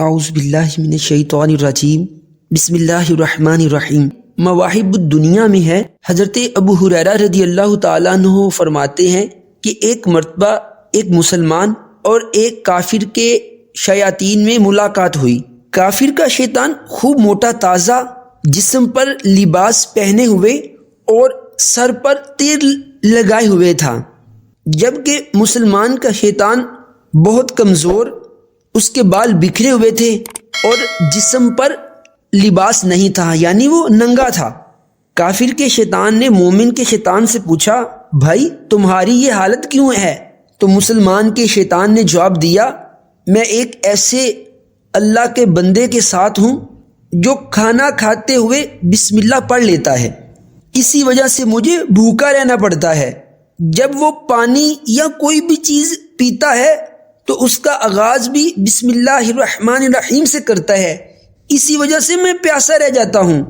اعوذ باللہ من الشیطان الرجیم بسم اللہ الرحمن الرحیم۔ مواہب الدنیا میں ہے، حضرت ابو ہریرہ رضی اللہ تعالیٰ عنہ فرماتے ہیں کہ ایک مرتبہ ایک مسلمان اور ایک کافر کے شیاطین میں ملاقات ہوئی۔ کافر کا شیطان خوب موٹا تازہ جسم پر لباس پہنے ہوئے اور سر پر تیر لگائے ہوئے تھا، جبکہ مسلمان کا شیطان بہت کمزور، اس کے بال بکھرے ہوئے تھے اور جسم پر لباس نہیں تھا، یعنی وہ ننگا تھا۔ کافر کے شیطان نے مومن کے شیطان سے پوچھا، بھائی تمہاری یہ حالت کیوں ہے؟ تو مسلمان کے شیطان نے جواب دیا، میں ایک ایسے اللہ کے بندے کے ساتھ ہوں جو کھانا کھاتے ہوئے بسم اللہ پڑھ لیتا ہے، اسی وجہ سے مجھے بھوکا رہنا پڑتا ہے۔ جب وہ پانی یا کوئی بھی چیز پیتا ہے تو اس کا آغاز بھی بسم اللہ الرحمن الرحیم سے کرتا ہے، اسی وجہ سے میں پیاسا رہ جاتا ہوں۔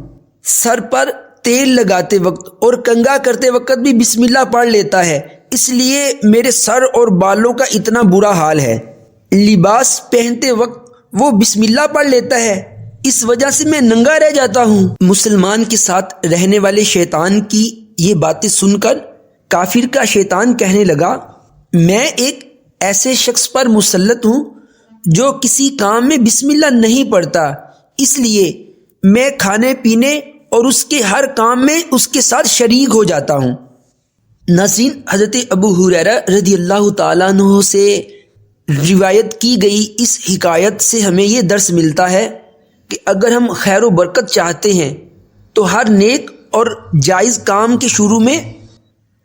سر پر تیل لگاتے وقت اور کنگھا کرتے وقت بھی بسم اللہ پڑھ لیتا ہے، اس لیے میرے سر اور بالوں کا اتنا برا حال ہے۔ لباس پہنتے وقت وہ بسم اللہ پڑھ لیتا ہے، اس وجہ سے میں ننگا رہ جاتا ہوں۔ مسلمان کے ساتھ رہنے والے شیطان کی یہ باتیں سن کر کافر کا شیطان کہنے لگا، میں ایک ایسے شخص پر مسلط ہوں جو کسی کام میں بسم اللہ نہیں پڑھتا، اس لیے میں کھانے پینے اور اس کے ہر کام میں اس کے ساتھ شریک ہو جاتا ہوں۔ ناظرین، حضرت ابو ہریرہ رضی اللہ تعالیٰ عنہ سے روایت کی گئی اس حکایت سے ہمیں یہ درس ملتا ہے کہ اگر ہم خیر و برکت چاہتے ہیں تو ہر نیک اور جائز کام کے شروع میں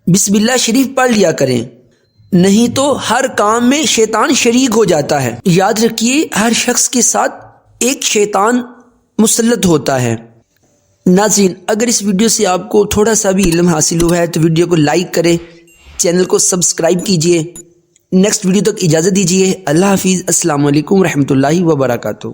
بسم اللہ شریف پڑھ لیا کریں، نہیں تو ہر کام میں شیطان شریک ہو جاتا ہے۔ یاد رکھیے، ہر شخص کے ساتھ ایک شیطان مسلط ہوتا ہے۔ ناظرین، اگر اس ویڈیو سے آپ کو تھوڑا سا بھی علم حاصل ہوا ہے تو ویڈیو کو لائک کریں، چینل کو سبسکرائب کیجئے۔ نیکسٹ ویڈیو تک اجازت دیجیے۔ اللہ حافظ۔ السلام علیکم ورحمۃ اللہ وبرکاتہ۔